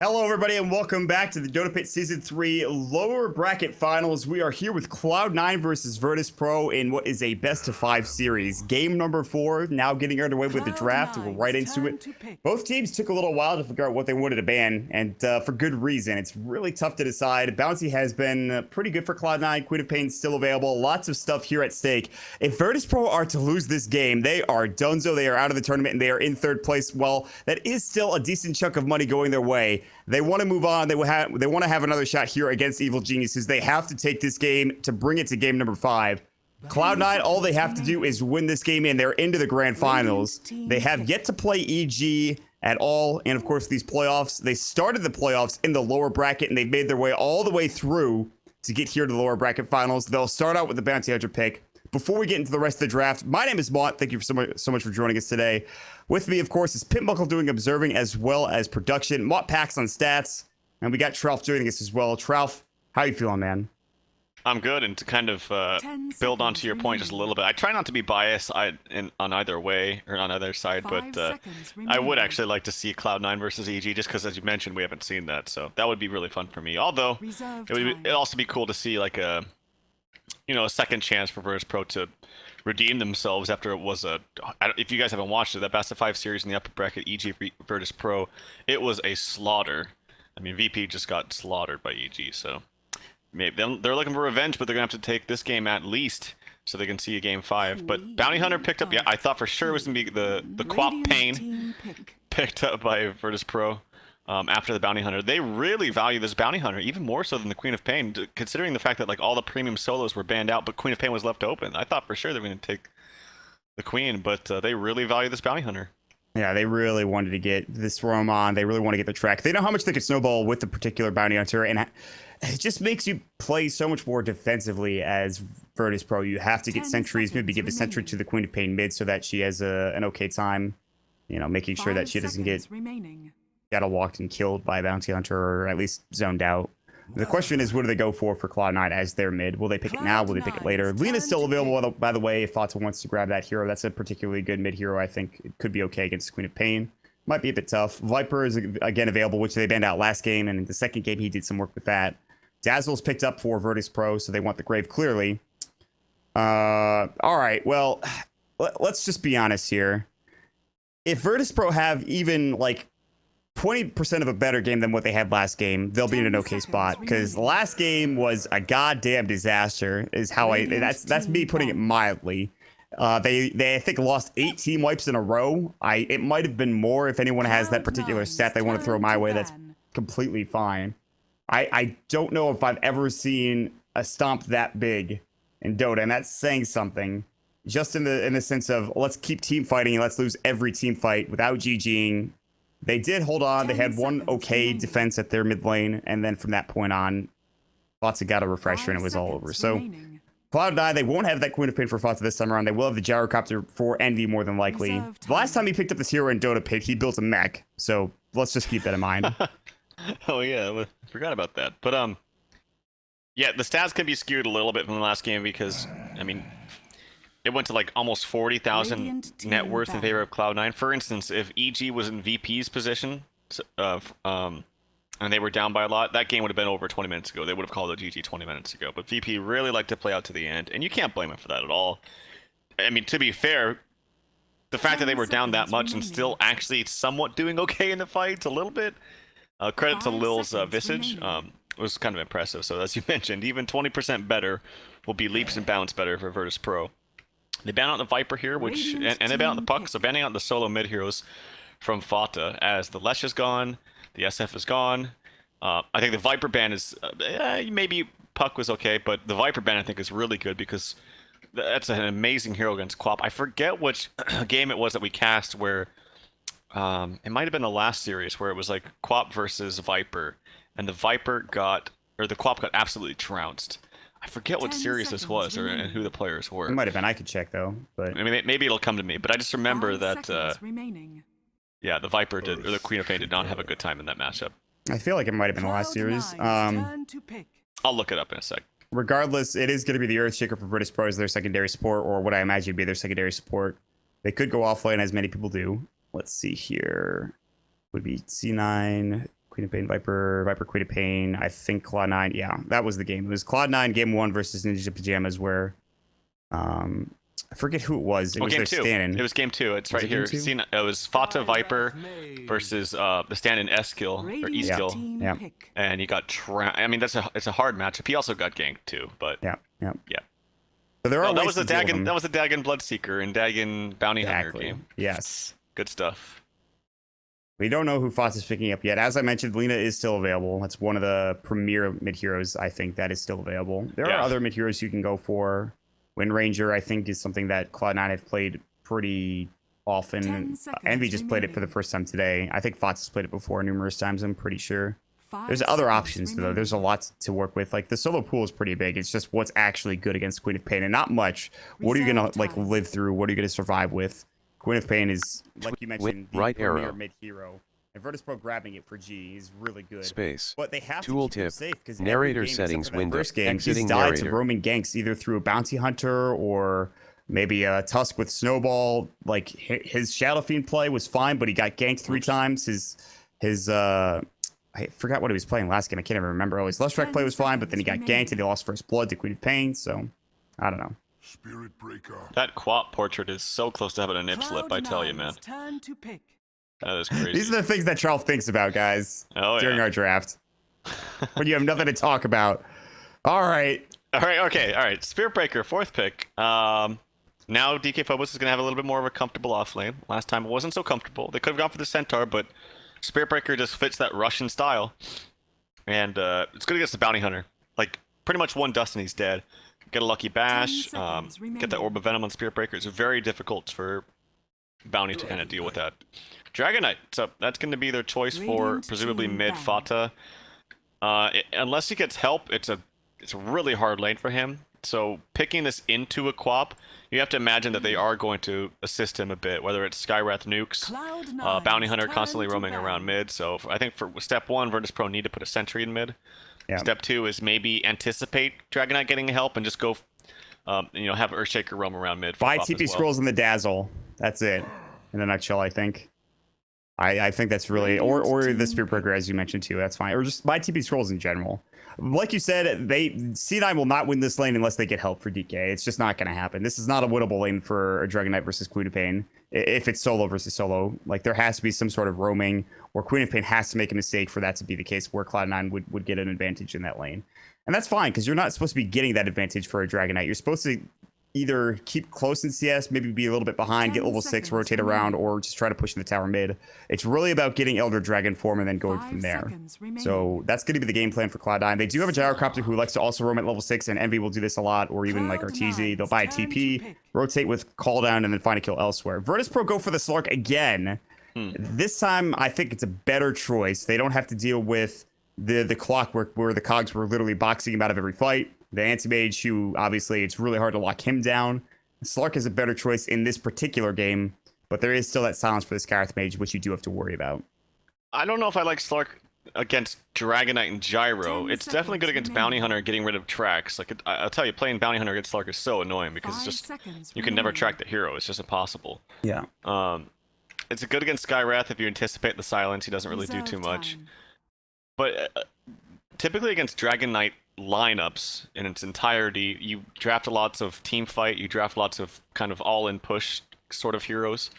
Hello, everybody, and welcome back to the Dota Pit Season 3 Lower Bracket Finals. We are here with Cloud9 versus VirtusPro in what is a best-of-5 series. Game number 4, now getting underway with the draft. We're right into it. Both teams took a little while to figure out what they wanted to ban, and for good reason. It's really tough to decide. Bounty has been pretty good for Cloud9. Queen of Pain still available. Lots of stuff here at stake. If VirtusPro are to lose this game, they are donezo. They are out of the tournament, and they are in third place. Well, that is still a decent chunk of money going their way. They want to move on. They want to have another shot here against Evil Geniuses. They have to take this game to bring it to game number 5. Cloud9, all they have to do is win this game, and they're into the grand finals. They have yet to play EG at all, and of course, these playoffs. They started the playoffs in the lower bracket, and they've made their way all the way through to get here to the lower bracket finals. They'll start out with the Bounty Hunter pick. Before we get into the rest of the draft, my name is Mont. Thank you so much for joining us today. With me, of course, is Pitbuckle doing observing as well as production. Mont packs on stats. And we got Tralf joining us as well. Tralf, how you feeling, man? I'm good, and to kind of build onto your point just a little bit, I try not to be biased on either way, or on either side, but I would actually like to see Cloud9 versus EG, just because, as you mentioned, we haven't seen that, so that would be really fun for me. Although, it'd also be cool to see, like, a second chance for VirtusPro to redeem themselves after it was if you guys haven't watched it, that best of 5 series in the upper bracket, EG VirtusPro, it was a slaughter. I mean, VP just got slaughtered by EG, so maybe they're looking for revenge, but they're gonna have to take this game at least so they can see a game 5. But Bounty Hunter picked up, yeah, I thought for sure it was gonna be the Quap Pain picked up by VirtusPro. After the Bounty Hunter. They really value this Bounty Hunter, even more so than the Queen of Pain, considering the fact that like all the premium solos were banned out, but Queen of Pain was left open. I thought for sure they were going to take the Queen, but they really value this Bounty Hunter. Yeah, they really wanted to get this roam on. They really want to get the track. They know how much they could snowball with the particular Bounty Hunter, and it just makes you play so much more defensively as VirtusPro. You have to get sentries, maybe give a sentry to the Queen of Pain mid so that she has an okay time, making sure that she doesn't get shadow walked and killed by a Bounty Hunter, or at least zoned out. The question is, what do they go for Cloud9 as their mid? Will they pick it now? Will they pick it later? Lena's still available, by the way, if Fata wants to grab that hero. That's a particularly good mid hero. I think it could be okay against Queen of Pain. Might be a bit tough. Viper is, again, available, which they banned out last game, and in the second game, he did some work with that. Dazzle's picked up for VirtusPro, so they want the Grave clearly. All right, well, let's just be honest here. If VirtusPro have even, like, 20% of a better game than what they had last game, they'll be in an okay spot, because the last game was a goddamn disaster is how that's me putting it mildly. They I think lost 8 team wipes in a row. It might have been more. If anyone has that particular stat they want to throw my way, that's completely fine. I don't know if I've ever seen a stomp that big in Dota, and that's saying something, just in the sense of let's keep team fighting and let's lose every team fight without GGing. They did hold on. They had one okay defense at their mid lane, and then from that point on, Fata got a refresher and it was all over. So, Cloud9, they won't have that Queen of Pain for Fata this time around. They will have the Gyrocopter for Envy more than likely. The last time he picked up this hero in Dota Pit, he built a mech. So, let's just keep that in mind. Oh yeah, I forgot about that. But yeah, the stats can be skewed a little bit from the last game because, I mean, it went to like almost 40,000 net worth in favor of Cloud9. For instance, if EG was in VP's position, and they were down by a lot, that game would have been over 20 minutes ago. They would have called it GG 20 minutes ago. But VP really liked to play out to the end, and you can't blame him for that at all. I mean, to be fair, the fact that they were down that much and still actually somewhat doing okay in the fights a little bit, credit to Lil's Visage, was kind of impressive. So as you mentioned, even 20% better will be leaps and bounds better for VirtusPro. They ban out the Viper here, and they ban out the Puck, so banning out the solo mid heroes from Fata, as the Lesh is gone, the SF is gone. I think the Viper ban is, maybe Puck was okay, but the Viper ban I think is really good because that's an amazing hero against Quap. I forget which game it was that we cast where, it might have been the last series where it was like Quap versus Viper, and the Quap got absolutely trounced. I forget what series this was and who the players were. It might have been. I could check though, but I mean, maybe it'll come to me. But I just remember that yeah, the Viper or the Queen of Pain did not have a good time in that matchup. I feel like it might have been the last series. I'll look it up in a sec. Regardless, it is going to be the Earthshaker for VirtusPro as their secondary support, or what I imagine would be their secondary support. They could go offlane, as many people do. Let's see here. Would be C9, Queen of Pain, Viper, Queen of Pain. I think Cloud9. Yeah, that was the game. It was Cloud9 game 1 versus Ninja Pajamas, where I forget who it was. It was game their 2. stand-in. It was game 2. It's Was right it game here. 2? See, it was Fata Viper versus the stand-in S kill or E skill, Yeah. and he got I mean, it's a hard matchup. He also got ganked too, but Yeah. So there oh, are that ways was to the deal with Dagon. them. That was the Dagon Bloodseeker and Dagon Bounty Hunter Exactly. game. Yes. Good stuff. We don't know who Foss is picking up yet. As I mentioned, Lina is still available. That's one of the premier mid heroes, I think, that is still available. There are other mid heroes you can go for. Wind Ranger, I think, is something that Cloud9 have played pretty often. Envy just played it for the first time today. I think Fox has played it before numerous times, I'm pretty sure. There's other options, though. There's a lot to work with. Like, the solo pool is pretty big. It's just what's actually good against Queen of Pain, and not much. What are you going to, like, live through? What are you going to survive with? Queen of Pain is, like you mentioned, the premier mid-hero. And VirtusPro grabbing it for G is really good. Space. But they have Tool to keep tip. it safe because Narrator every game settings except for that window. first game, he's Exiting died to narrator. roaming ganks either through a bounty hunter or maybe a Tusk with Snowball. Like his Shadow Fiend play was fine, but he got ganked 3 times. His I forgot what he was playing last game. I can't even remember. Oh, his Lustrack play was fine, but then he got ganked and he lost First Blood to Queen of Pain. So I don't know. Spirit Breaker. That Quap portrait is so close to having a nip slip, I tell you, man. Turn to pick. That is crazy. These are the things that Charles thinks about, guys, during our draft. When you have nothing to talk about. All right. All right. Spirit Breaker, 4th pick. Now DK Phobos is going to have a little bit more of a comfortable offlane. Last time it wasn't so comfortable. They could have gone for the Centaur, but Spirit Breaker just fits that Russian style. And it's good against the Bounty Hunter. Like, pretty much one dust and he's dead. Get a Lucky Bash, get that Orb of Venom on Spirit Breaker. It's very difficult for Bounty to kind of deal with that. Dragon Knight, so that's going to be their choice for presumably mid Fata. Unless he gets help, it's a really hard lane for him. So picking this into a Quap, you have to imagine that they are going to assist him a bit, whether it's Skywrath nukes, Bounty Hunter constantly roaming around mid. So I think for step 1, VirtusPro need to put a sentry in mid. Yeah. Step 2 is maybe anticipate Dragon Knight getting help and just go, have Earthshaker roam around mid. Buy TP scrolls in the Dazzle. That's it. In a nutshell, I think. I think that's really, or the Spirit Breaker, as you mentioned too. That's fine. Or just buy TP scrolls in general. Like you said, C9 will not win this lane unless they get help for DK. It's just not going to happen. This is not a winnable lane for a Dragon Knight versus Queen of Pain. If it's solo versus solo, like there has to be some sort of roaming, or Queen of Pain has to make a mistake for that to be the case where Cloud9 would get an advantage in that lane. And that's fine, because you're not supposed to be getting that advantage for a Dragon Knight. You're supposed to either keep close in CS, maybe be a little bit behind, get level 6, rotate around, or just try to push in the tower mid. It's really about getting Elder Dragon form and then going from there. So that's going to be the game plan for Cloud9. They do have a Gyrocopter who likes to also roam at level 6, and Envy will do this a lot, or even like Arteezy. They'll buy a TP, rotate with call down, and then find a kill elsewhere. VirtusPro go for the Slark again. This time, I think it's a better choice. They don't have to deal with the clockwork where the cogs were literally boxing him out of every fight. The Anti-Mage, who obviously it's really hard to lock him down. Slark is a better choice in this particular game, but there is still that silence for the Scarith Mage, which you do have to worry about. I don't know if I like Slark against Dragon Knight and Gyro. It's definitely good against Bounty Hunter getting rid of tracks. Like I'll tell you, playing Bounty Hunter against Slark is so annoying because it's just you can never track the hero. It's just impossible. Yeah. It's good against Skywrath if you anticipate the silence. He doesn't really do too much. But typically against Dragon Knight lineups in its entirety, you draft lots of team fight, you draft lots of kind of all-in push sort of heroes.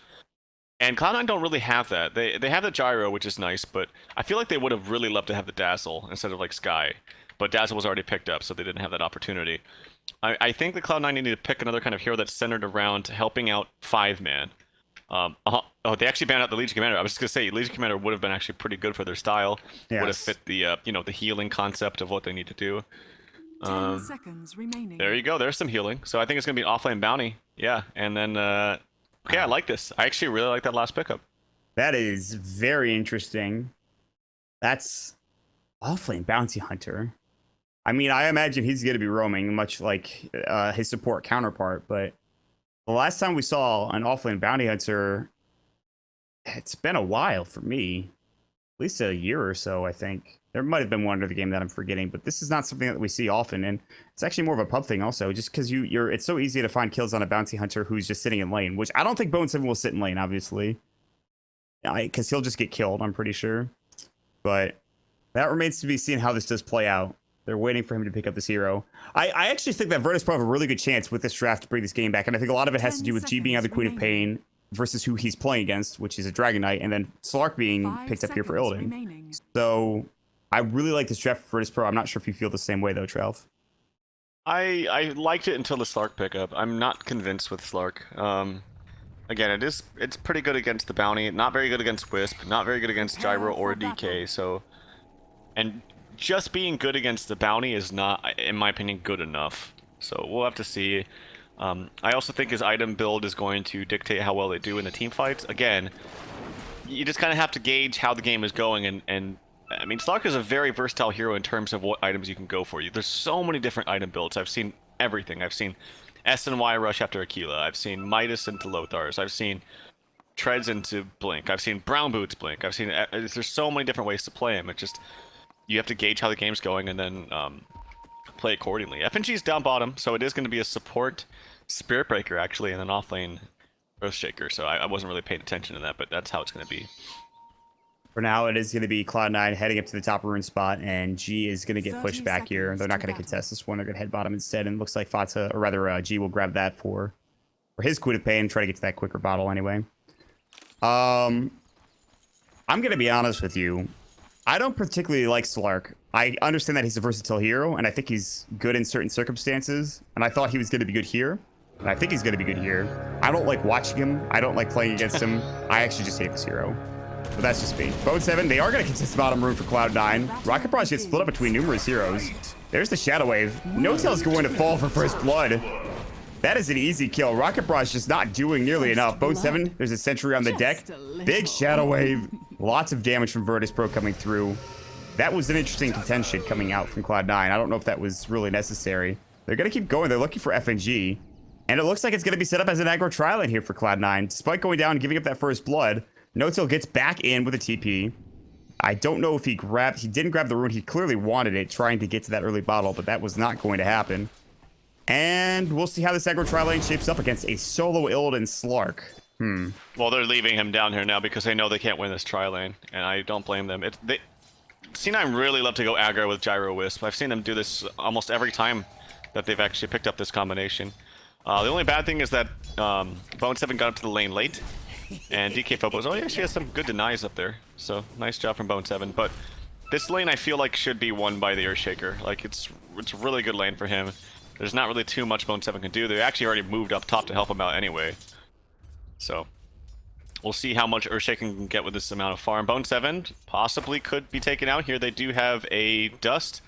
And Cloud9 don't really have that. They have the Gyro, which is nice, but I feel like they would have really loved to have the Dazzle instead of like Sky. But Dazzle was already picked up, so they didn't have that opportunity. I think the Cloud9 needed to pick another kind of hero that's centered around helping out 5-man. Oh, they actually banned out the Legion Commander. I was just gonna say Legion Commander would have been actually pretty good for their style. Yes. Would have fit the the healing concept of what they need to do. 10 seconds remaining. There you go. There's some healing. So I think it's gonna be an offlane bounty. Yeah, and then okay, I like this. I actually really like that last pickup. That is very interesting. That's offlane bounty hunter. I mean, I imagine he's gonna be roaming much like his support counterpart, but the last time we saw an offlane bounty hunter, it's been a while for me. At least a year or so, I think. There might have been one other game that I'm forgetting, but this is not something that we see often, and it's actually more of a pub thing also, just because it's so easy to find kills on a bounty hunter who's just sitting in lane, which I don't think Bone7 will sit in lane, obviously. Because he'll just get killed, I'm pretty sure. But That remains to be seen how this does play out. They're waiting for him to pick up this hero. I actually think that VirtusPro have a really good chance with this draft to bring this game back, and I think a lot of it has to do with G being on the Queen of Pain versus who he's playing against, which is a Dragon Knight, and then Slark being picked up here for Illidan. So I really like this draft for VirtusPro. I'm not sure if you feel the same way though, Trev. I liked it until the Slark pickup. I'm not convinced with Slark. Again, it's pretty good against the Bounty, not very good against Wisp, not very good against Gyro or DK. So, and just being good against the Bounty is not, in my opinion, good enough. So we'll have to see. I also think his item build is going to dictate how well they do in the team fights. Again, you just kind of have to gauge how the game is going, and I mean, Slark is a very versatile hero in terms of what items you can go for. There's so many different item builds. I've seen everything. I've seen S and Y rush after Aquila. I've seen Midas into Lothars. I've seen Treads into Blink. I've seen Brown Boots Blink. I've seen, there's so many different ways to play him. It just, you have to gauge how the game's going and then play accordingly. FNG is down bottom, so it is going to be a support Spirit Breaker actually, and an offlane Earthshaker. So I wasn't really paying attention to that, but that's how it's going to be. For now, it is going to be Cloud9 heading up to the top rune spot, and G is going to get pushed back here. They're not going to contest this one. They're going to head bottom instead, and it looks like Fata, or rather G will grab that for his Queen of Pain and try to get to that quicker bottle anyway. I'm going to be honest with you. I don't particularly like Slark. I understand that he's a versatile hero, and I think he's good in certain circumstances, and I thought he was going to be good here. And I think he's going to be good here. I don't like watching him. I don't like playing against him. I actually just hate this hero. But that's just me. Bone 7, they are going to contest the bottom rune for Cloud9. Rocket Barrage gets split up between numerous heroes. There's the Shadow Wave. No-Tail's going to fall for first blood. That is an easy kill. Rocket Barrage just not doing nearly enough. Bone 7, there's a sentry on the deck. Big Shadow Wave. Lots of damage from VirtusPro coming through. That was an interesting contention coming out from Cloud9. I don't know if that was really necessary. They're going to keep going. They're looking for FNG. And it looks like it's going to be set up as an aggro tri-lane here for Cloud9. Despite going down and giving up that first blood, No-Tail gets back in with a TP. I don't know if he didn't grab the rune. He clearly wanted it, trying to get to that early bottle, but that was not going to happen. And we'll see how this aggro tri-lane shapes up against a solo Illidan Slark. Well, they're leaving him down here now because they know they can't win this tri-lane, and I don't blame them. C9 really love to go aggro with Gyro Wisp. I've seen them do this almost every time that they've actually picked up this combination. The only bad thing is that Bone 7 got up to the lane late, and DK Phobos, oh yeah, she has some good denies up there, so nice job from Bone 7. But this lane I feel like should be won by the Earthshaker. Like, it's a really good lane for him. There's not really too much Bone 7 can do. They actually already moved up top to help him out anyway. So we'll see how much Earthshaker can get with this amount of farm. Bone 7 possibly could be taken out here. They do have a Dust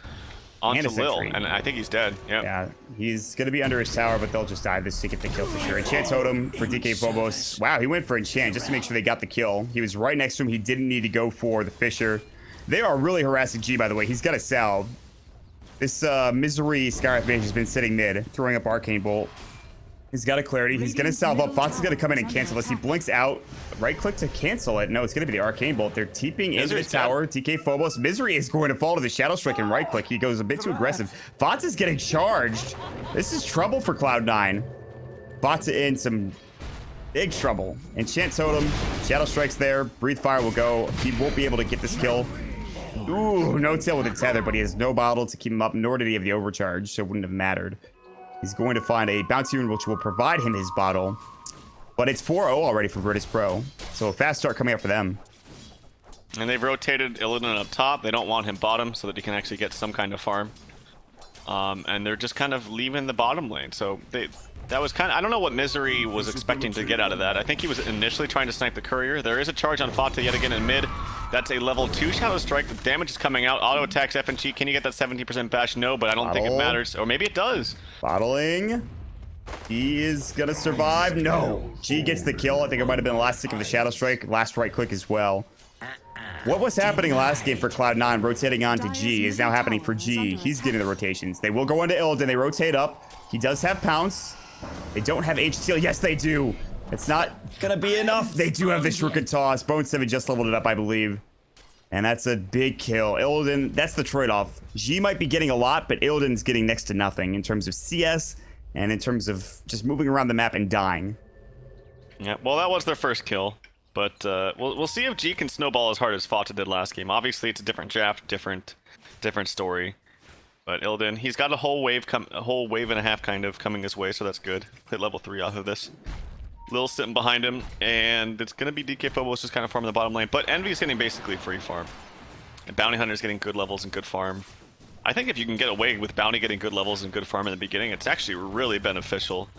onto Lil, and I think he's dead. Yep. Yeah, he's going to be under his tower, but they'll just dive this to get the kill for sure. Enchant Totem for DK Phobos. Wow, he went for Enchant just to make sure they got the kill. He was right next to him. He didn't need to go for the Fisher. They are really harassing G, by the way. He's got a salve. This Misery Skywrath Mage has been sitting mid, throwing up Arcane Bolt. He's got a Clarity. He's going to salve up. Fox is going to come in and cancel this. He blinks out. Right click to cancel it. No, it's going to be the Arcane Bolt. They're TPing into the tower. TK Phobos. Misery is going to fall to the Shadow Strike and right click. He goes a bit too aggressive. Fox is getting charged. This is trouble for Cloud9. Fox in some big trouble. Enchant Totem. Shadow Strike's there. Breathe Fire will go. He won't be able to get this kill. Ooh, No-Tail with a tether, but he has no bottle to keep him up, nor did he have the overcharge, so it wouldn't have mattered. He's going to find a bounty rune, which will provide him his bottle. But it's 4-0 already for VirtusPro, so a fast start coming up for them. And they've rotated Illidan up top. They don't want him bottom so that he can actually get some kind of farm. And they're just kind of leaving the bottom lane. So that was kind of... I don't know what Misery was expecting to get out of that. I think he was initially trying to snipe the Courier. There is a charge on Fata yet again in mid. That's a level 2 Shadow Strike. The damage is coming out. Auto attacks FNG. Can you get that 70% bash? No, but I don't think it matters. Or maybe it does. Bottling. He is going to survive. No. G gets the kill. I think it might have been the last tick of the Shadow Strike. Last right click as well. What was happening last game for Cloud9, rotating on to G, is now happening for G. He's getting the rotations. They will go into Illidan. They rotate up. He does have Pounce. They don't have H-Steal. Yes, they do. It's not going to be enough. They do have the Shuriken Toss. Bone 7 just leveled it up, I believe. And that's a big kill. Illidan, that's the trade-off. G might be getting a lot, but Illidan's getting next to nothing in terms of CS and in terms of just moving around the map and dying. Yeah, well, that was their first kill. But we'll see if G can snowball as hard as Fata did last game. Obviously, it's a different draft, different story. But Illidan, he's got a whole wave and a half kind of coming his way, so that's good. Hit level 3 off of this. Lil sitting behind him, and it's gonna be DK Phobos just kind of farming the bottom lane. But Envy's getting basically free farm, and Bounty Hunter's getting good levels and good farm. I think if you can get away with Bounty getting good levels and good farm in the beginning, it's actually really beneficial.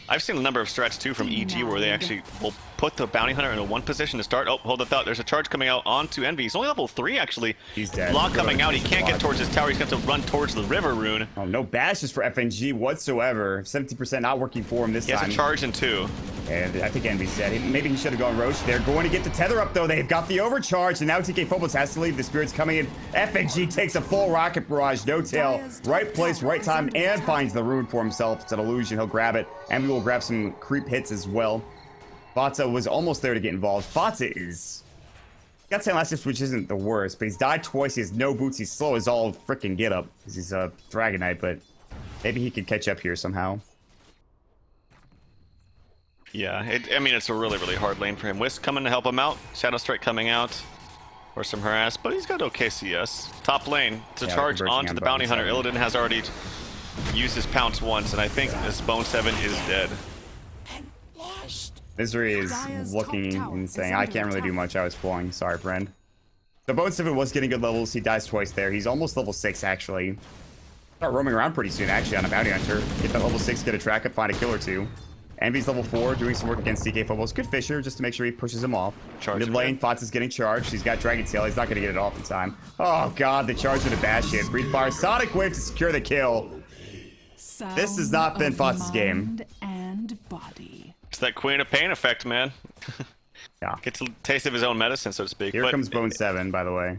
I've seen a number of strats too from EG where they actually will put the Bounty Hunter in a 1 position to start. Oh, hold the thought. There's a charge coming out onto Envy. He's only level 3 actually. He's dead. Block coming out. He can't get towards his tower. He's going to have to run towards the river rune. Oh, no bashes for FNG whatsoever. 70% not working for him this time. He has a charge in 2. And I think Envy's dead. Maybe he should have gone Roche. They're going to get the tether up, though. They've got the overcharge, and now TK Phobos has to leave. The Spirit's coming in. FNG takes a full rocket barrage. No tail. Right place, right time, and finds the rune for himself. It's an illusion. He'll grab it. Envy will grab some creep hits as well. Fata was almost there to get involved. Fata is... got 10 last hits, which isn't the worst, but he's died twice. He has no boots. He's slow as all freaking get up because he's a Dragon Knight, but maybe he could catch up here somehow. Yeah, I mean, it's a really, really hard lane for him. Wisp coming to help him out. Shadow Strike coming out. Or some harass, but he's got okay CS. Top lane to charge onto the Bounty Hunter. Illidan has already used his pounce once, and I think this Bone 7 is dead. Misery is looking insane. I can't really do much. I was pulling. Sorry, friend. The Bone 7 was getting good levels. He dies twice there. He's almost level 6, actually. Start roaming around pretty soon, actually, on a Bounty Hunter. Get that level 6, get a track up, find a kill or 2. Envy's level 4, doing some work against DK Phobos. Good Fisher, just to make sure he pushes him off. Mid lane, Fots getting charged. He's got Dragon Tail. He's not going to get it off in time. Oh, God, the charge with a bash hit. Breathe Fire, Sonic Wave to secure the kill. This has not been Fots' game. And body. It's that Queen of Pain effect, man. Yeah. Gets a taste of his own medicine, so to speak. Here comes Bone 7, by the way.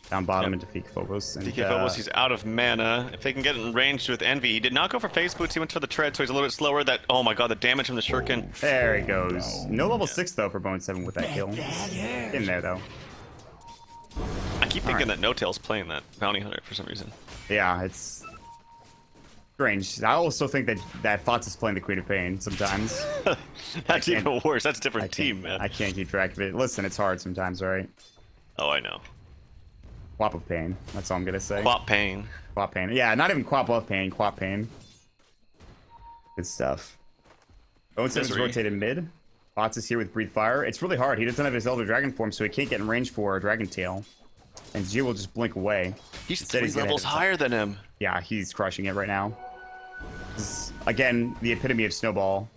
Down bottom into DK Phobos. And, DK Phobos, he's out of mana. If they can get in range with Envy, he did not go for Phase Boots. He went for the Tread, so he's a little bit slower. That, oh my God, the damage from the Shuriken. There he goes. No level 6 though for Bone 7 with that kill. In there though. I keep thinking that No Tail's playing that Bounty Hunter for some reason. Yeah, it's strange. I also think that Fox is playing the Queen of Pain sometimes. That's even worse. That's a different team, man. I can't keep track of it. Listen, it's hard sometimes, right? Oh, I know. Quap of Pain. That's all I'm gonna say. Quap Pain. Quap Pain. Yeah, not even Quap of Pain. Quap Pain. Good stuff. Bone 7 is rotated mid. Fox is here with Breathe Fire. It's really hard. He doesn't have his Elder Dragon form, so he can't get in range for a Dragon Tail. And G will just blink away. He's 3 levels higher than him. Yeah, he's crushing it right now. This is, again, the epitome of Snowball.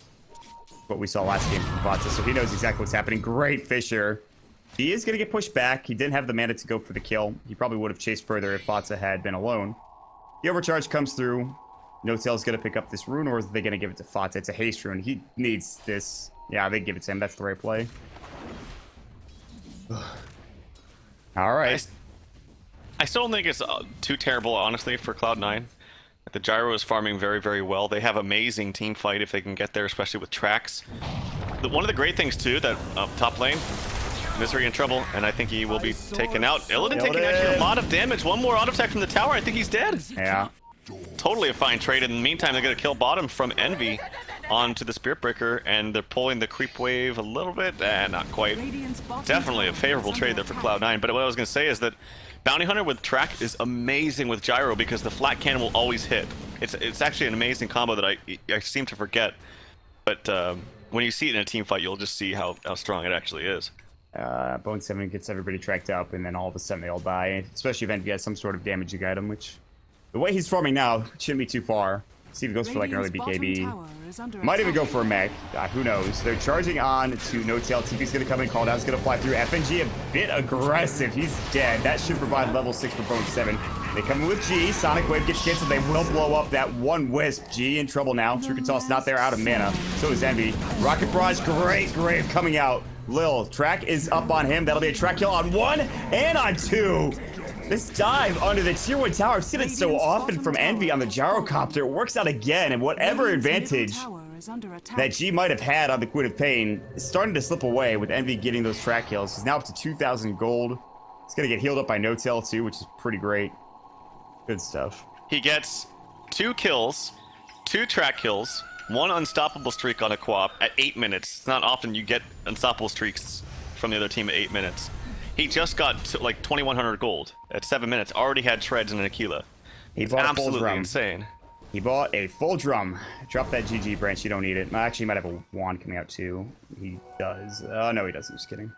What we saw last game from Fata, so he knows exactly what's happening. Great Fisher. He is going to get pushed back. He didn't have the mana to go for the kill. He probably would have chased further if Fata had been alone. The overcharge comes through. No Tail's going to pick up this rune, or are they going to give it to Fata? It's a haste rune. He needs this. Yeah, they give it to him. That's the right play. All right. I still don't think it's too terrible, honestly, for Cloud9. The Gyro is farming very, very well. They have amazing team fight if they can get there, especially with tracks. One of the great things, too, that top lane, Misery in trouble, and I think he will be taken out. Illidan taking actually a lot of damage. One more auto attack from the tower. I think he's dead. Yeah. Totally a fine trade. In the meantime, they're going to kill bottom from Envy onto the Spirit Breaker, and they're pulling the creep wave a little bit. Not quite. Definitely a favorable trade there for Cloud9. But what I was going to say is that Bounty Hunter with track is amazing with Gyro because the flat cannon will always hit. It's actually an amazing combo that I seem to forget. But when you see it in a team fight, you'll just see how strong it actually is. Bone 7 gets everybody tracked up, and then all of a sudden they all die, especially if Envy has some sort of damaging item, which the way he's farming now shouldn't be too far. See if he goes for like an early BKB. Might even go for a mech. Who knows? They're charging on to No Tail. TP's going to come in. Call down's going to fly through. FNG a bit aggressive. He's dead. That should provide level 6 for Bone 7. They come in with G. Sonic Wave gets canceled. They will blow up that one Wisp. G in trouble now. Trucan Toss not there, out of mana. So is Envy. Rocket Barrage, great grave coming out. Lil, track is up on him. That'll be a track kill on 1 and on 2. This dive under the tier 1 tower, I've seen it so often from Envy on the Gyrocopter. It works out again, and whatever advantage that G might have had on the Queen of Pain is starting to slip away with Envy getting those track kills. He's now up to 2,000 gold. He's going to get healed up by No Tail too, which is pretty great. Good stuff. He gets 2 kills, 2 track kills, 1 unstoppable streak on a co-op at 8 minutes. It's not often you get unstoppable streaks from the other team at 8 minutes. He just got to, like 2,100 gold at 7 minutes. Already had treads and an Aquila. It's absolutely insane. He bought a full drum. Drop that GG branch. You don't need it. Actually, he might have a wand coming out too. He does. No, he doesn't. Just kidding.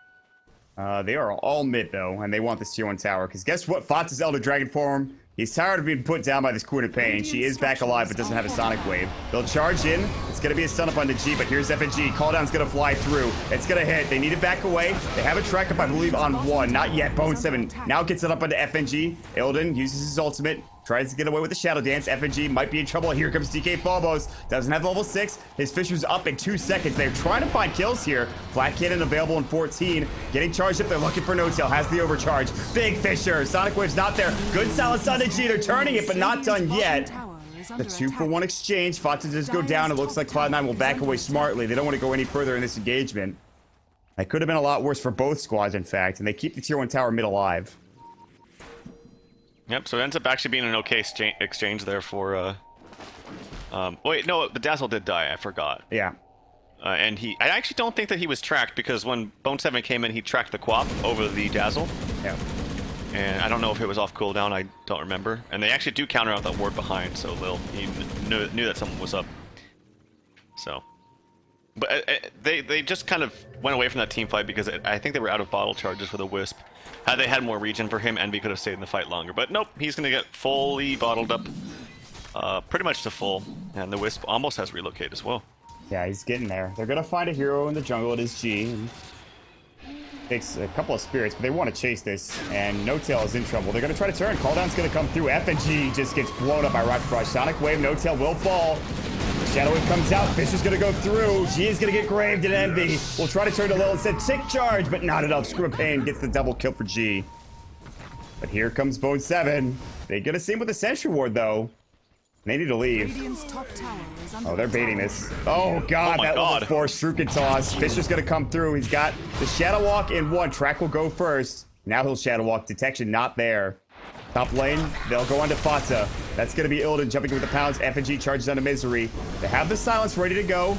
They are all mid though, and they want this tier 1 tower. Because guess what? Fotz's Elder Dragon form. He's tired of being put down by this Queen of Pain. She is back alive, but doesn't have a Sonic Wave. They'll charge in. It's going to be a stun up onto G, but here's FNG. Calldown's going to fly through. It's going to hit. They need to back away. They have a track up, I believe, on 1. Not yet. Bone 7 now gets it up onto FNG. Illidan uses his ultimate. Tries to get away with the Shadow Dance. FNG might be in trouble. Here comes DK Phobos. Doesn't have level 6. His Fisher's up in 2 seconds. They're trying to find kills here. Flat Cannon available in 14. Getting charged up. They're looking for No Tail. Has the overcharge. Big Fisher. Sonic Wave's not there. Good silence on the G. They're turning it, but not done yet. The 2-for-1 exchange. Fata does go down. It looks like Cloud9 will back away smartly. They don't want to go any further in this engagement. That could have been a lot worse for both squads, in fact. And they keep the tier 1 tower mid alive. Yep, so it ends up actually being an okay exchange there for, wait, no, the Dazzle did die, I forgot. Yeah. And I actually don't think that he was tracked, because when Bone 7 came in, he tracked the Quap over the Dazzle. Yeah. And I don't know if it was off cooldown, I don't remember. And they actually do counter out that ward behind, so he knew that someone was up. So. But they just kind of went away from that team fight because I think they were out of bottle charges for the Wisp. Had they had more regen for him, Envy could have stayed in the fight longer. But nope, he's going to get fully bottled up, pretty much to full. And the Wisp almost has relocate as well. Yeah, he's getting there. They're going to find a hero in the jungle. It is G. And takes a couple of spirits, but they want to chase this. And No Tail is in trouble. They're going to try to turn. Calldown's going to come through. FNG just gets blown up by Rocket Rush. Sonic Wave, No Tail will fall. Shadow Wave comes out. Fisher's going to go through. G is going to get graved, and Envy will try to turn to Lil and said tick charge, but not enough. Screw Pain gets the double kill for G. But here comes Bone 7. They get a sim with a Sentry Ward, though. They need to leave. Oh, they're baiting this. Oh, God. Oh, level 4 Strukin toss. Fisher's going to come through. He's got the Shadow Walk in 1. Track will go first. Now he'll Shadow Walk. Detection not there. Top lane, they'll go on to Fata. That's going to be Illidan jumping with the pounds. FNG charges onto Misery. They have the silence ready to go.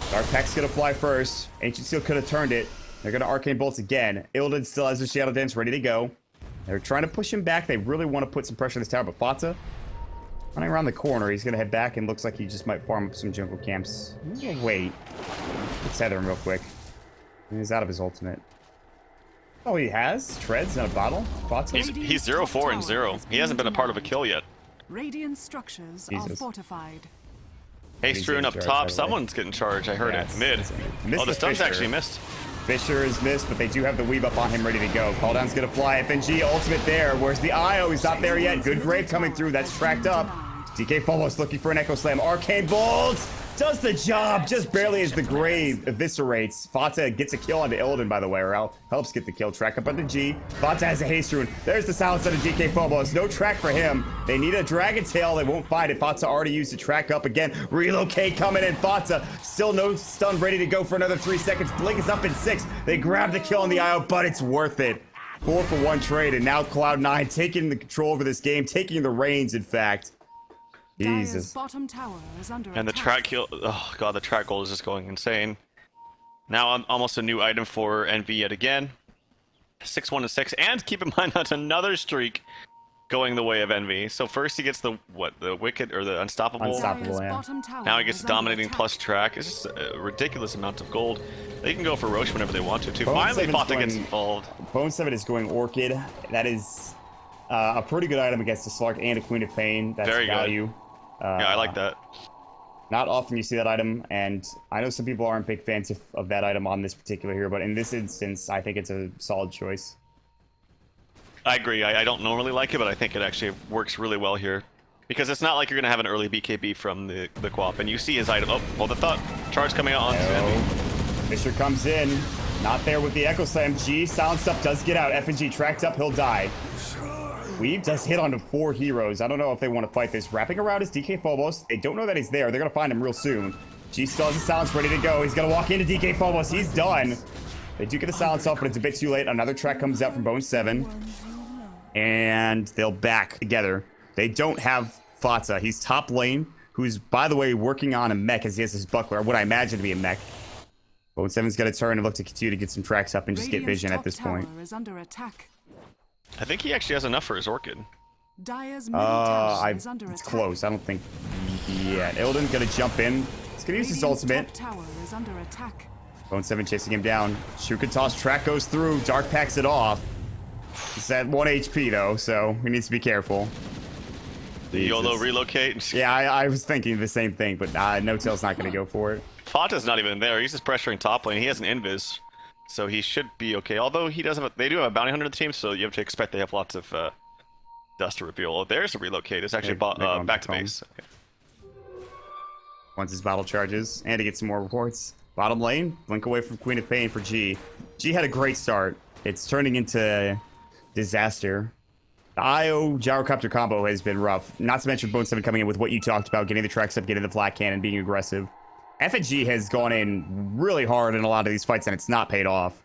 Dark Pack's going to fly first. Ancient Steel could have turned it. They're going to Arcane Bolts again. Illidan still has the Shadow Dance ready to go. They're trying to push him back. They really want to put some pressure on this tower, but Fata running around the corner. He's going to head back and looks like he just might farm up some jungle camps. Wait. Let's tether him real quick. He's out of his ultimate. Oh, he has treads in a bottle. He's 0-4 and 0. He hasn't been a part of a kill yet. Radiant structures are fortified. Hey, Struin up top. Someone's getting charged. I heard it. Mid. Oh, the stun's actually missed. Fisher is missed, but they do have the weave up on him ready to go. Calldown's gonna fly. FNG ultimate there. Where's the IO? He's not there yet. Good grave coming through. That's tracked up. DK Phobos looking for an Echo Slam. Arcane Bolt does the job, just barely as the grave eviscerates. Fata gets a kill onto Illidan, by the way, or helps get the kill. Track up onto G. Fata has a haste rune. There's the silence on the DK Phobos. No track for him. They need a Dragon Tail. They won't find it. Fata already used the track up again. Relocate coming in. Fata still no stun, ready to go for another 3 seconds. Blink is up in 6. They grab the kill on the IO, but it's worth it. 4-for-1 trade, and now Cloud9 taking the control over this game, taking the reins, in fact. Jesus. Bottom tower is under and the track kill, oh god, the track goal is just going insane. Now almost a new item for Envy yet again. 6-1-6, and keep in mind that's another streak going the way of Envy. So first he gets the wicked or the unstoppable. Unstoppable, yeah. Now he gets dominating plus track. It's just a ridiculous amount of gold. They can go for Roche whenever they want to too. Finally Fata gets involved. Bone 7 is going Orchid. That is a pretty good item against the Slark and a Queen of Pain. That's very value. Good. Yeah, I like that. Not often you see that item, and I know some people aren't big fans of that item on this particular hero, but in this instance, I think it's a solid choice. I agree. I don't normally like it, but I think it actually works really well here. Because it's not like you're going to have an early BKB from the co-op, and you see his item. Oh, well, the thought charge coming out on Envy. Fisher comes in, not there with the Echo Slam. G, silenced up, does get out. FNG tracked up, he'll die. Weave does hit onto 4 heroes. I don't know if they want to fight this. Wrapping around is DK Phobos. They don't know that he's there. They're going to find him real soon. G still has a silence ready to go. He's going to walk into DK Phobos. He's done. They do get the silence off, but it's a bit too late. Another track comes out from Bone 7. And they'll back together. They don't have Fata. He's top lane. who's, by the way, working on a mech as he has his buckler, what I imagine to be a mech. Bone 7's going to turn and look to continue to get some tracks up and just get vision at this point. Is under attack. I think he actually has enough for his Orchid. Dire's middle tower is under it's attack. close. I don't think yet. Illidan's going to jump in. He's going to use his ultimate. Top tower is under attack. Bone 7 chasing him down. Shuka toss track goes through. Dark packs it off. He's at 1 HP though, so he needs to be careful. YOLO relocate. Yeah, I was thinking the same thing, but No Tail's not going to go for it. Fata's not even there. He's just pressuring top lane. He has an invis, so he should be okay. Although he does have, they do have a bounty hunter on the team, so you have to expect they have lots of dust to reveal. Oh, there's a relocate. It's actually back to base. Okay. Once his battle charges, and to get some more rewards. Bottom lane, blink away from Queen of Pain for G. G had a great start. It's turning into disaster. The IO gyrocopter combo has been rough. Not to mention Bone 7 coming in with what you talked about, getting the tracks up, getting the flat cannon, being aggressive. FNG has gone in really hard in a lot of these fights, and it's not paid off.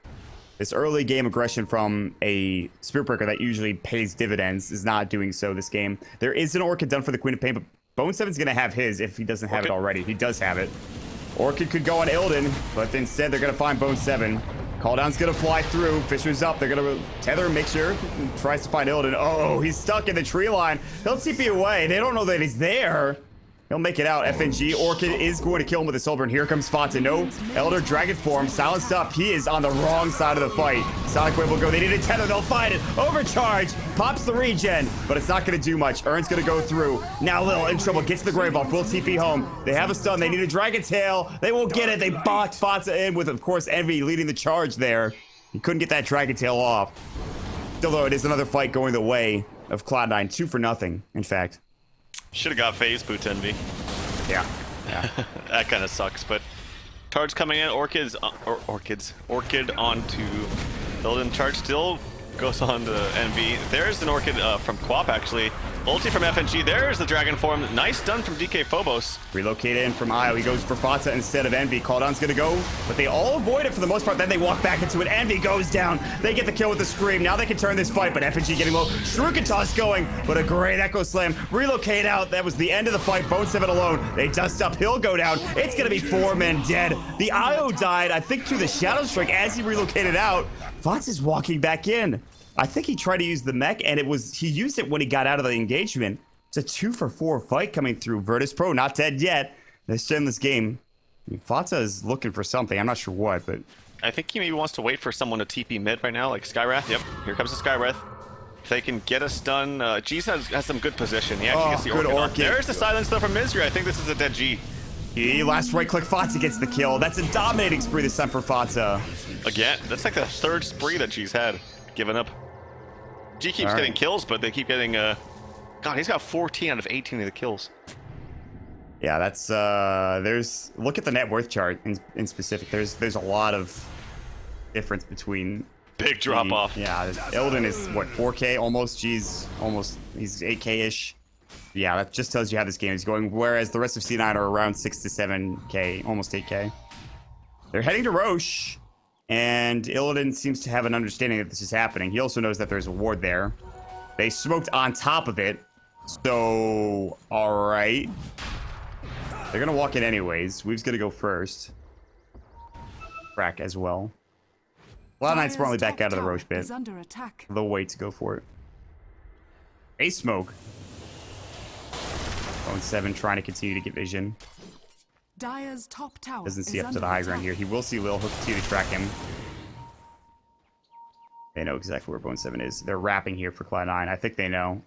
This early game aggression from a Spirit Breaker that usually pays dividends is not doing so this game. There is an Orchid done for the Queen of Pain, but Bone 7's going to have his if he doesn't have it already. He does have it. Orchid could go on Illidan, but instead they're going to find Bone 7. Calldown's going to fly through. Fisher's up. They're going to tether and make sure. Tries to find Illidan. Oh, he's stuck in the tree line. He'll TP away. They don't know that he's there. He'll make it out. FNG. Orchid is going to kill him with a silver, and here comes Fata. No Elder Dragon form. Silenced up. He is on the wrong side of the fight. Sonic Wave will go. They need a tether. They'll find it. Overcharge. Pops the regen, but it's not going to do much. Urn's going to go through. Now Lil in trouble. Gets the Grave off. Will TP home. They have a stun. They need a Dragon Tail. They won't get it. They box Fata in with, of course, Envy leading the charge there. He couldn't get that Dragon Tail off. Still, though, it is another fight going the way of Cloud9. 2-0, in fact. Should have got phase boots Envy. Yeah. That kind of sucks, but charge coming in. Orchid onto Illidan. Charge still goes on to Envy. There's an Orchid from Quap, actually. Ulti from FNG. There's the Dragon form. Nice stun from DK Phobos. Relocate in from Io. He goes for Fata instead of Envy. Calldown's gonna go, but they all avoid it for the most part. Then they walk back into it. Envy goes down. They get the kill with the Scream. Now they can turn this fight, but FNG getting low. Shuriken going, but a great Echo Slam. Relocate out. That was the end of the fight. Bone 7 alone. They dust up. He'll go down. It's gonna be 4 men dead. The Io died, I think, through the Shadow Strike as he relocated out. Fox is walking back in. I think he tried to use the mech, and he used it when he got out of the engagement. It's a 2-for-4 fight coming through. VirtusPro not dead yet. They're still in this game. I mean, Fata is looking for something. I'm not sure what, but I think he maybe wants to wait for someone to TP mid right now, like Skywrath. Yep, here comes the Skywrath. If they can get a stun, G's has some good position. He actually gets the Orchid off. There's the silence though from Misery. I think this is a dead G. Last right click, Fata gets the kill. That's a dominating spree this time for Fata. Again, that's like the 3rd spree that G's had. Given up. G keeps getting kills, but they keep getting, God, he's got 14 out of 18 of the kills. Yeah, that's, look at the net worth chart in specific. There's a lot of difference between... Big drop off. Yeah, Illidan is, what, 4K almost? He's 8K-ish. Yeah, that just tells you how this game is going, whereas the rest of C9 are around 6 to 7K, almost 8K. They're heading to Roche. And Illidan seems to have an understanding that this is happening. He also knows that there's a ward there. They smoked on top of it. So, alright. They're going to walk in anyways. Weave's going to go first. Crack as well. Cloud9's probably back out of the Roche bit. They'll wait to go for it. A smoke. Bone 7 trying to continue to get vision. Dire's top tower doesn't see up to the high ground here. He will see Lil. He'll continue to track him. They know exactly where Bone 7 is. They're wrapping here for Cloud9. I think they know.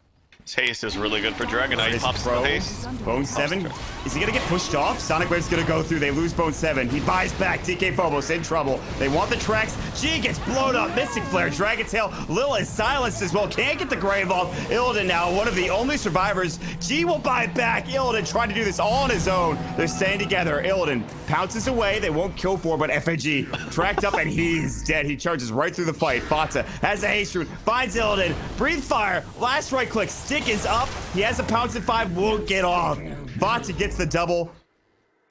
His haste is really good for Dragon Knight. He pops the haste. Bone 7. Is he going to get pushed off? Sonic Wave's going to go through. They lose Bone 7. He buys back. DK Phobos in trouble. They want the tracks. G gets blown up. Mystic Flare. Dragon Tail. Lil is silenced as well. Can't get the Grave off. Illidan now, one of the only survivors. G will buy it back. Illidan trying to do this all on his own. They're staying together. Illidan pounces away. They won't kill for, but FNG tracked up and he's dead. He charges right through the fight. Fata has a haste rune. Finds Illidan. Breathe fire. Last right click. Stick is up. He has a pounce at 5. Won't get off. Fata gets the double.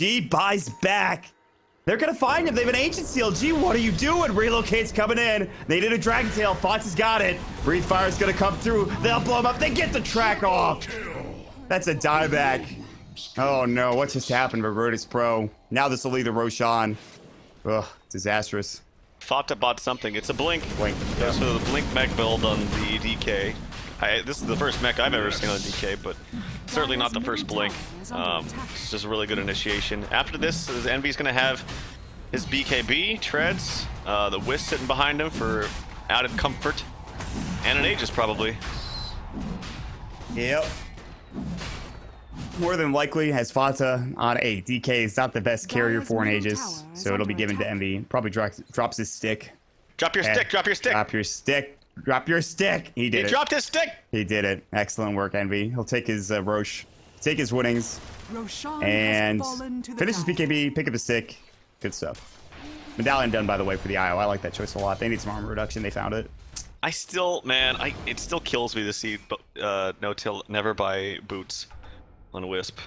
G buys back. They're gonna find him. They have an Ancient Seal. G, what are you doing? Relocate's coming in. They did a Dragon Tail. Fata's got it. Breathe Fire's gonna come through. They'll blow him up. They get the track off. That's a dieback. Oh no, what just happened to VirtusPro? Now this will lead to Roshan. Ugh, disastrous. Fata bought something. It's a Blink. Blink. Goes for the Blink mech build on the DK. This is the first mech I've ever seen on DK, but certainly not the first Blink. It's just a really good initiation. After this, Envy's going to have his BKB, Treads, the Wisp sitting behind him for added comfort, and an Aegis probably. Yep. More than likely, has Fata on a DK is not the best carrier for an Aegis, so it'll be given to Envy. Probably drops his stick. Drop your stick, drop your stick! Drop your stick, drop your stick! He did it. He dropped his stick! He did it. Excellent work, Envy. He'll take his Roche, take his winnings, and finish his BKB, pick up his stick. Good stuff. Medallion done, by the way, for the IO. I like that choice a lot. They need some armor reduction. They found it. I still, man, it still kills me to see no-till never buy boots on Wisp.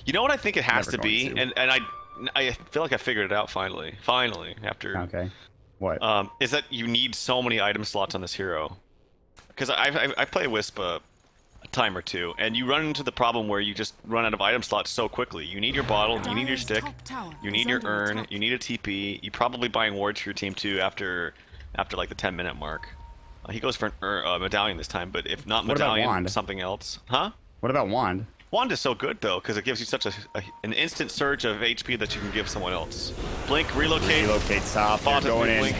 You know what I think it has to be? And I feel like I figured it out finally. Finally, after... Okay. What? Is that you need so many item slots on this hero. Because I play Wisp a time or two, and you run into the problem where you just run out of item slots so quickly. You need your bottle, you need your stick, you need your urn, you need a TP. You're probably buying wards for your team too after like the 10-minute mark. He goes for a medallion this time, but if not medallion, something else. Huh? What about Wand? Wand is so good though, because it gives you such an instant surge of HP that you can give someone else. Blink, relocate. Relocate, top. Going in. Blink.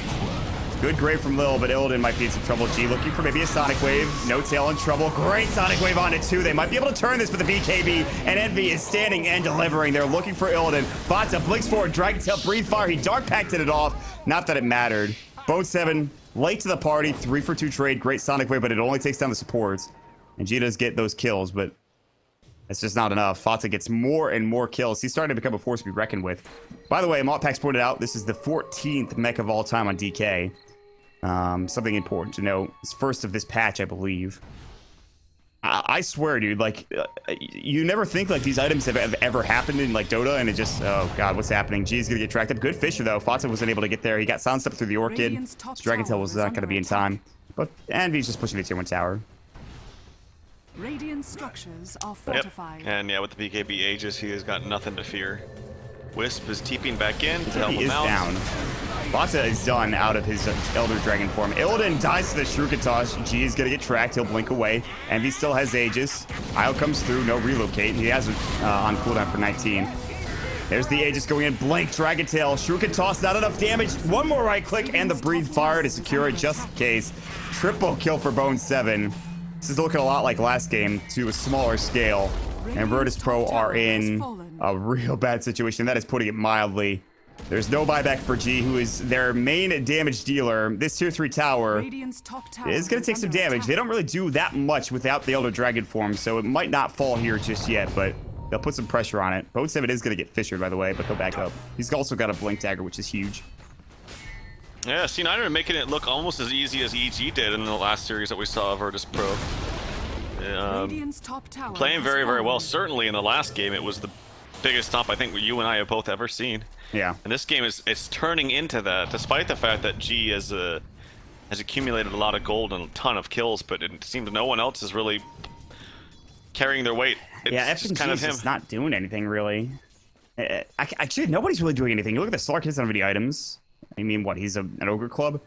Good grave from Lil, but Illidan might be in some trouble. G looking for maybe a Sonic Wave. No tail in trouble. Great Sonic Wave onto 2. They might be able to turn this with the BKB, and Envy is standing and delivering. They're looking for Illidan. Botza blinks forward. Dragon Tail, breathe fire. He dark packed it off. Not that it mattered. Boat 7, late to the party. 3 for 2 trade. Great Sonic Wave, but it only takes down the supports. And G does get those kills, but it's just not enough. Fata gets more and more kills. He's starting to become a force to be reckoned with. By the way, Motpax pointed out this is the 14th mech of all time on DK. Something important to note. It's first of this patch, I believe. I swear, dude, like, you never think, like, these items have ever happened in, like, Dota, and it just, oh, God, what's happening? G's gonna get tracked up. Good Fisher, though. Fata wasn't able to get there. He got silenced up through the Orchid. Dragon Tail was not gonna be in time. But Envy's just pushing the tier 1 tower. Radiant structures are fortified. Yep. And, yeah, with the BKB Aegis, he has got nothing to fear. Wisp is TPing back in to help him out. Down. Botza is done out of his Elder Dragon form. Illidan dies to the Shurikatosh. G is going to get tracked. He'll blink away. Envy still has Aegis. Io comes through. No relocate. He has it on cooldown for 19. There's the Aegis going in. Blink. Dragon Tail. Shurikatosh. Not enough damage. One more right click and the Breathe Fire to secure it just in case. Triple kill for Bone 7. This is looking a lot like last game to a smaller scale. And VirtusPro are in a real bad situation. That is putting it mildly. There's no buyback for G, who is their main damage dealer. This tier 3 tower is going to take some damage. They don't really do that much without the Elder Dragon form, so it might not fall here just yet, but they'll put some pressure on it. Boat 7 is going to get fissured, by the way, but he'll back up. He's also got a Blink Dagger, which is huge. Yeah, C9 are making it look almost as easy as EG did in the last series that we saw of VirtusPro. Playing very, very well. Certainly in the last game, it was the biggest stomp I think you and I have both ever seen. Yeah. And this game is turning into that, despite the fact that G has accumulated a lot of gold and a ton of kills, but it seems no one else is really carrying their weight. It's just kind of him. Just not doing anything really. Actually, nobody's really doing anything. You look at the Slark hits on video items. I mean, what? He's an Ogre Club.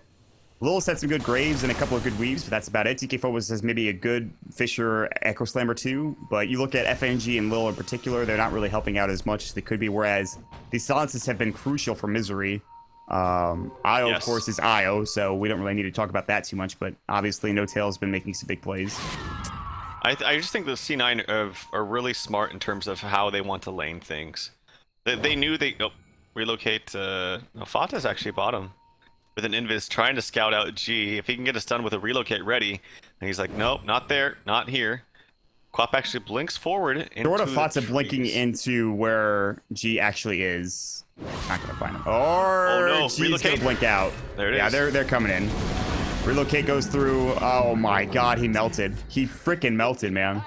Lil's had some good Graves and a couple of good Weaves, but that's about it. TK Phobos has maybe a good Fisher Echo Slammer too, but you look at FNG and Lil in particular, they're not really helping out as much as they could be, whereas these silences have been crucial for Misery. Io, yes, of course, is Io, so we don't really need to talk about that too much, but obviously No Tail's been making some big plays. I just think the C9 are really smart in terms of how they want to lane things. They knew they... Oh, relocate... Fata's actually bottom. With an Invis trying to scout out G. If he can get a stun with a relocate ready, and he's like, nope, not there, not here. Quap actually blinks forward into Sort of Fata blinking into where G actually is. Not gonna find him. Or oh no, G's relocate. Gonna blink out. There it is. Yeah, they're coming in. Relocate goes through. Oh my god, he melted. He freaking melted, man.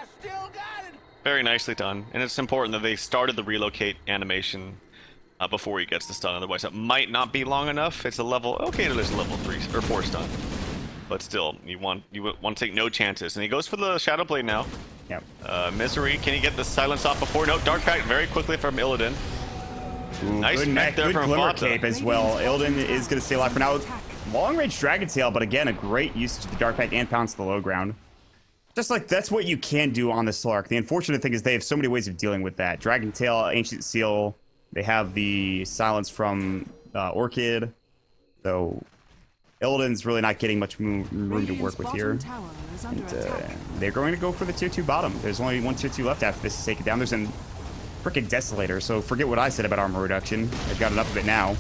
Very nicely done. And it's important that they started the relocate animation before he gets the stun, otherwise it might not be long enough. It's a level, okay, there's a level 3 or 4 stun. but still, you want to take no chances. And he goes for the Shadow Blade now. Yep. Misery, can he get the silence off before? No, Dark Pact very quickly from Illidan. Ooh, Nice good mech there good from Glimmer Fata. Cape as well. Illidan is going to stay alive for now. Long range Dragon Tail, but again, a great usage of the Dark Pact and Pounce to the low ground. Just like, that's what you can do on the Slark. The unfortunate thing is they have so many ways of dealing with that. Dragon Tail, Ancient Seal, they have the silence from Orchid. So Illidan's really not getting much room to work with here. And, they're going to go for the tier 2 bottom. There's only one tier 2 left after this to take it down. There's a freaking Desolator, so forget what I said about armor reduction. They've got enough of it now.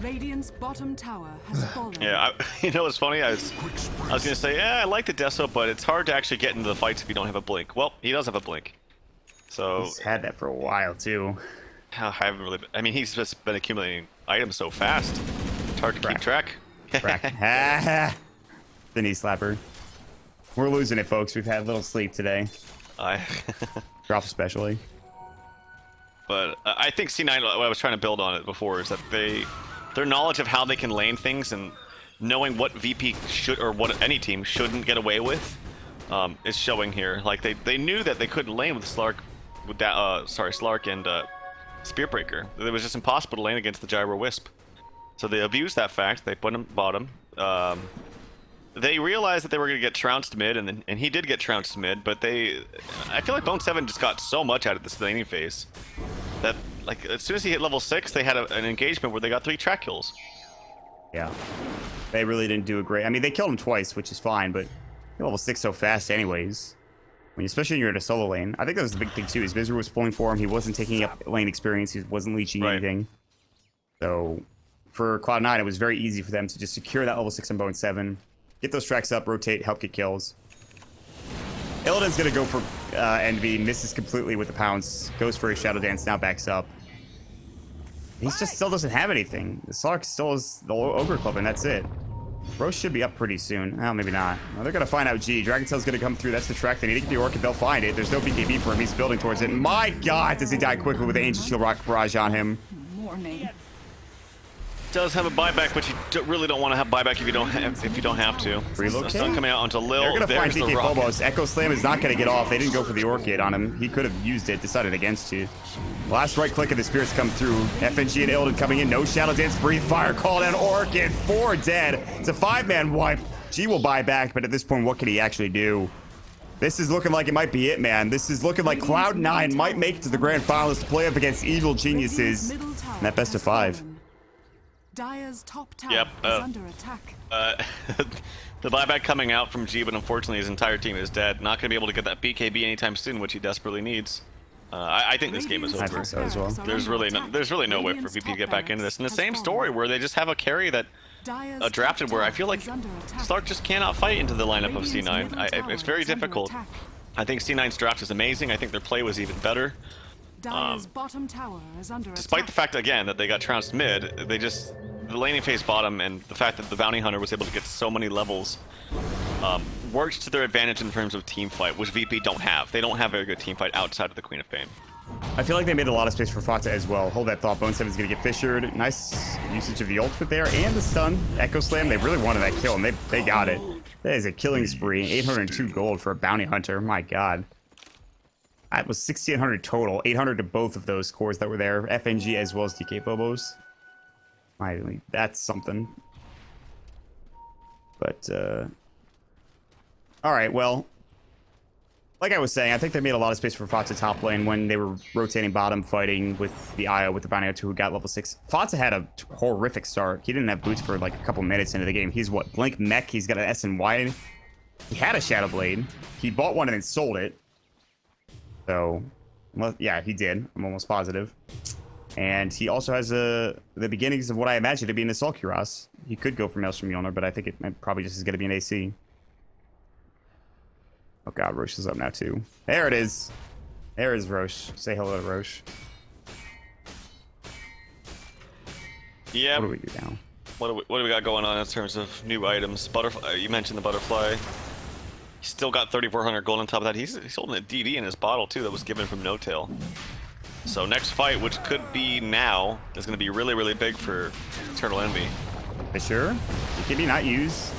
Radiant's bottom tower has fallen. Yeah, you know what's funny? I was gonna say, yeah, I like the Deso, but it's hard to actually get into the fights if you don't have a blink. Well, he does have a blink. So He's had that for a while too. I haven't really. I mean, he's just been accumulating items so fast. It's hard to keep track. The knee slapper. We're losing it, folks. We've had little sleep today. Drop especially. But I think C9, what I was trying to build on it before, is that their knowledge of how they can lane things and knowing what VP should, or what any team shouldn't get away with, is showing here. Like, they knew that they couldn't lane with Slark, with that, Slark and Spearbreaker. It was just impossible to lane against the Gyro Wisp. So they abused that fact. They put him bottom. They realized that they were going to get trounced mid, and he did get trounced mid, but I feel like Bone 7 just got so much out of this laning phase that, like, as soon as he hit level 6, they had an engagement where they got 3 track kills. Yeah. They really didn't do a great... I mean, they killed him twice, which is fine, but you're level 6 so fast anyways. I mean, especially when you're in a solo lane. I think that was the big thing, too. His Misery was pulling for him. He wasn't taking up lane experience. He wasn't leeching anything. So, for Cloud9, it was very easy for them to just secure that level 6 on Bone 7. Get those tracks up, rotate, help get kills. Illidan's going to go for Envy, misses completely with the Pounce, goes for his Shadow Dance, now backs up. He just still doesn't have anything. The Slark still is the Ogre Club, and that's it. Roche should be up pretty soon. Oh, maybe not. Well, they're going to find out G. Dragon Tail's going to come through. That's the track. They need to get the Orchid. They'll find it. There's no BKB for him. He's building towards it. My God, does he die quickly with the Ancient Shield Rock Barrage on him. Morning. Does have a buyback, but you really don't want to have buyback if you don't have to. Relocate? Stun coming out onto Lil. They're going to find There's DK the rocket. Phobos. Echo Slam is not going to get off. They didn't go for the Orchid on him. He could have used it, decided against it. Last right click of the Spirits come through. FNG and Illidan coming in. No Shadow Dance. Breathe Fire. Call down Orchid. 4 dead. It's a 5-man wipe. G will buy back, but at this point, what can he actually do? This is looking like it might be it, man. This is looking like Cloud9 might make it to the Grand Finals to play up against Evil Geniuses in that best of 5. Dire's top tower is under attack. The buyback coming out from G, but unfortunately his entire team is dead. Not going to be able to get that BKB anytime soon, which he desperately needs. I think this game is over. I think so as well. There's really no way for VP to get back into this. And the same story where they just have a carry that drafted where I feel like Slark just cannot fight into the lineup of C9. It's very difficult. I think C9's draft is amazing. I think their play was even better. Despite the fact, again, that they got trounced mid, the laning phase bottom and the fact that the Bounty Hunter was able to get so many levels worked to their advantage in terms of team fight, which VP don't have. They don't have a very good team fight outside of the Queen of Pain. I feel like they made a lot of space for Fata as well. Hold that thought. Bone 7's going to get fissured. Nice usage of the ultimate there and the stun. Echo Slam, they really wanted that kill, and they got it. That is a killing spree. 802 gold for a Bounty Hunter. My God. That was 1,600 total. 800 to both of those cores that were there. FNG as well as DK Phobos. That's something. But, alright, well. Like I was saying, I think they made a lot of space for Fata top lane when they were rotating bottom, fighting with the Io, with the Bounty Hunter who got level 6. Fata had a horrific start. He didn't have boots for like a couple minutes into the game. He's what? Blink Mech. He's got an SNY. He had a Shadow Blade. He bought one and then sold it. So, well, yeah, he did. I'm almost positive. And he also has the beginnings of what I imagine to be an Assault Cuirass. He could go for Maelstrom Mjolnir, but I think it probably just is going to be an AC. Oh God, Roche is up now too. There it is. There is Roche. Say hello to Roche. Yeah. What do we do now? What do we got going on in terms of new items? Butterfly. You mentioned the butterfly. He's still got 3,400 gold on top of that. He's holding a DD in his bottle too that was given from No Tail. So next fight, which could be now, is going to be really, really big for Eternal Envy. For sure. Can he not use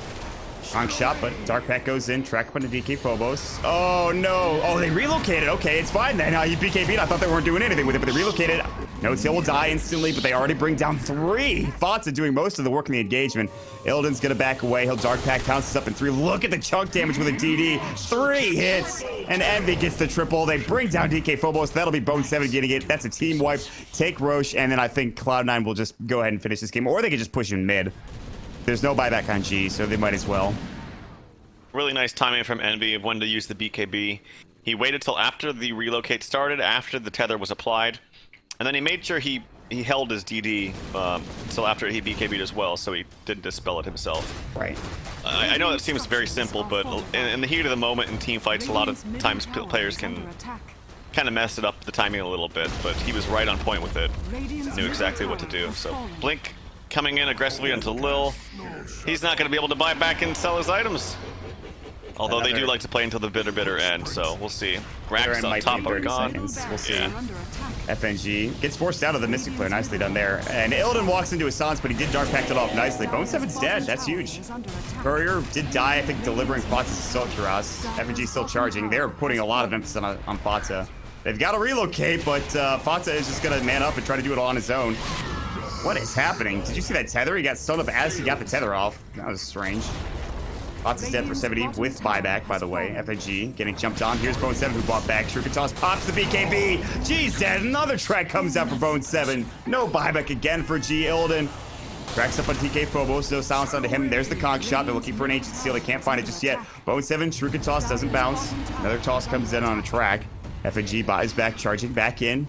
Wrong shot, but Dark Pack goes in. Track up into DK Phobos. Oh, no. Oh, they relocated. Okay, it's fine then. You BKB'd. I thought they weren't doing anything with it, but they relocated. No, Tail will die instantly, but they already bring down 3. Fatsa doing most of the work in the engagement. Illidan's going to back away. He'll Dark Pack, pounces up in 3. Look at the chunk damage with a DD. 3 hits, and Envy gets the triple. They bring down DK Phobos. That'll be Bone 7 getting it. That's a team wipe. Take Roche, and then I think Cloud9 will just go ahead and finish this game, or they could just push in mid. There's no buyback on G, so they might as well. Really nice timing from Envy of when to use the BKB. He waited till after the relocate started, after the tether was applied, and then he made sure he held his DD until after he BKB'd as well, so he didn't dispel it himself. Right. I know it seems very simple, but in the heat of the moment in team fights, a lot of times players can kind of mess it up the timing a little bit, but he was right on point with it. Knew exactly what to do. So Blink coming in aggressively onto Lil. He's not going to be able to buy back and sell his items. Although they do like to play until the bitter end, so we'll see. Rax on top are gone. We'll see. Yeah. FNG gets forced out of the Mystic Flare. Nicely done there. And Illidan walks into his silence, but he did Dark Pack it off nicely. Bone 7's dead. That's huge. Courier did die, I think, delivering Fatsa's Assault Cuirass. FNG still charging. They're putting a lot of emphasis on Fatsa. They've got to relocate, but Fatsa is just going to man up and try to do it all on his own. What is happening? Did you see that tether? He got stunned up as he got the tether off. That was strange. Fatsa's dead for 70 with buyback, by the way. FNG getting jumped on. Here's Bone 7 who bought back. Shuriken pops the BKB. G's dead. Another track comes out for Bone 7. No buyback again for G. Illidan tracks up on TK Phobos. No silence onto him. There's the conch shot. They're looking for an ancient seal. They can't find it just yet. Bone 7, Shuriken doesn't bounce. Another toss comes in on a track. FNG buys back, charging back in.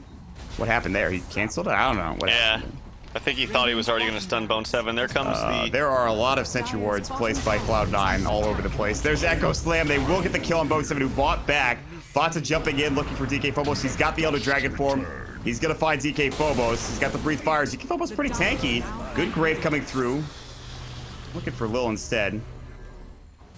What happened there? He canceled it? I don't know. What happened? I think he thought he was already going to stun Bone 7. There comes There are a lot of sentry wards placed by Cloud9 all over the place. There's Echo Slam. They will get the kill on Bone 7, who bought back. Fatsa jumping in, looking for DK Phobos. He's got the Elder Dragon form. He's going to find DK Phobos. He's got the Breathe Fires. DK Phobos pretty tanky. Good Grave coming through. Looking for Lil instead.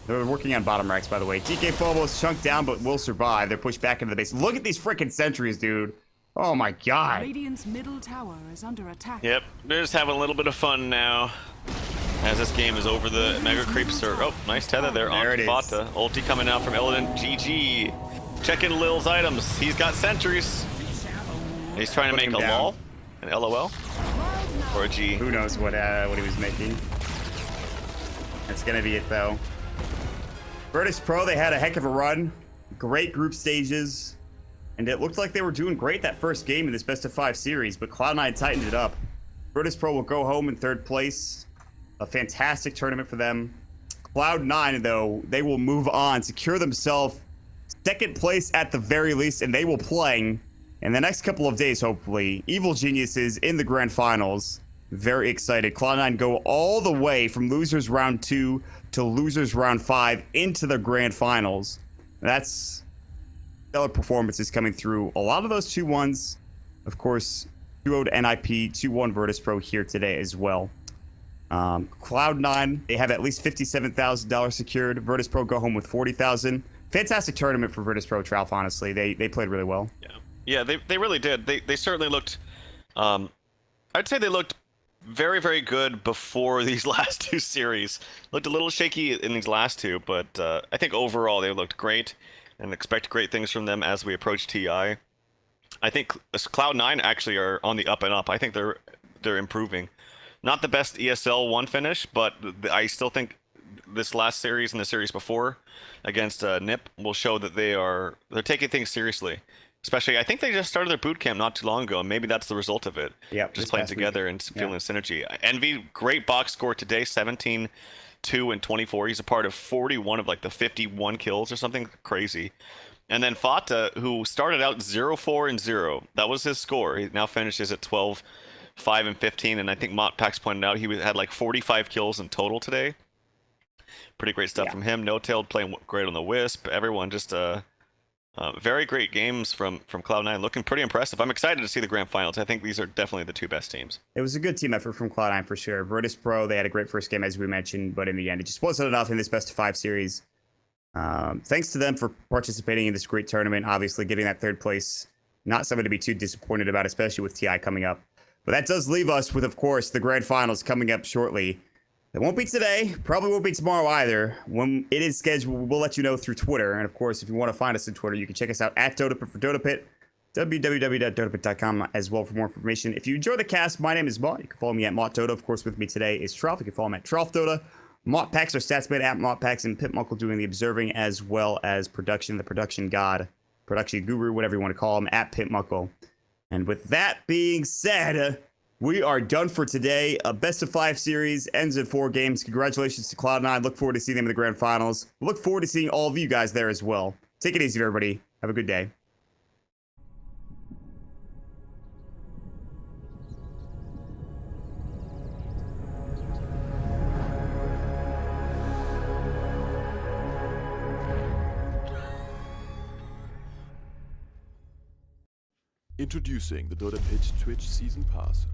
They're working on bottom racks, by the way. DK Phobos chunked down, but will survive. They're pushed back into the base. Look at these freaking sentries, dude. Oh my god. Radiant's middle tower is under attack. Yep, they're just having a little bit of fun now. As this game is over, the Mega Creeps are... Oh, nice tether there on Fata. Ulti coming out from Illidan. GG. Checking Lil's items. He's got sentries. He's trying to make a lol. An LOL. Or a G. Who knows what he was making. That's gonna be it though. VirtusPro, they had a heck of a run. Great group stages. And it looked like they were doing great that first game in this best-of-5 series, but Cloud9 tightened it up. VirtusPro will go home in 3rd place. A fantastic tournament for them. Cloud9, though, they will move on, secure themselves 2nd place at the very least, and they will play in the next couple of days, hopefully. Evil Geniuses in the grand finals. Very excited. Cloud9 go all the way from losers round 2 to losers round 5 into the grand finals. That's stellar performances coming through. A lot of those 2-1s, of course, 2-0 to NIP, 2-1 VirtusPro here today as well. Cloud9, they have at least $57,000 secured. VirtusPro go home with $40,000. Fantastic tournament for VirtusPro, Tralf, honestly. They played really well. Yeah, they really did. They certainly looked... I'd say they looked very, very good before these last 2 series. Looked a little shaky in these last 2, but I think overall they looked great. And expect great things from them as we approach TI. I think Cloud9 actually are on the up and up. I think they're improving. Not the best ESL 1 finish, but I still think this last series and the series before against NIP will show that they're taking things seriously. Especially, I think they just started their boot camp not too long ago, and maybe that's the result of it. Yeah, just playing together and feeling synergy. Envy, great box score today, 17. 2 and 24. He's a part of 41 of like the 51 kills or something crazy. And then Fata, who started out 0-4 and 0. That was his score. He now finishes at 12, 5 and 15. And I think Motpax pointed out he had like 45 kills in total today. Pretty great stuff from him. No-tailed playing great on the Wisp. Everyone just very great games from Cloud9. Looking pretty impressive. I'm excited to see the grand finals. I think these are definitely the 2 best teams. It was a good team effort from Cloud9 for sure. VirtusPro, they had a great first game, as we mentioned, but in the end, it just wasn't enough in this best-of-5 series. Thanks to them for participating in this great tournament. Obviously, getting that 3rd place, not something to be too disappointed about, especially with TI coming up. But that does leave us with, of course, the grand finals coming up shortly. It won't be today. Probably won't be tomorrow either. When it is scheduled, we'll let you know through Twitter. And of course, if you want to find us on Twitter, you can check us out at DotaPit for DotaPit, www.dotapit.com as well for more information. If you enjoy the cast, my name is Mott. You can follow me at MottDota. Of course, with me today is Troff. You can follow him at TroffDota. MottPacks, our statsman at MottPacks, and PitMuckle doing the observing as well as production, the production god, production guru, whatever you want to call him, at PitMuckle. And with that being said, we are done for today. A best of 5 series ends in 4 games. Congratulations to Cloud9. Look forward to seeing them in the grand finals. Look forward to seeing all of you guys there as well. Take it easy, everybody. Have a good day. Introducing the Dota Pitch Twitch Season Pass.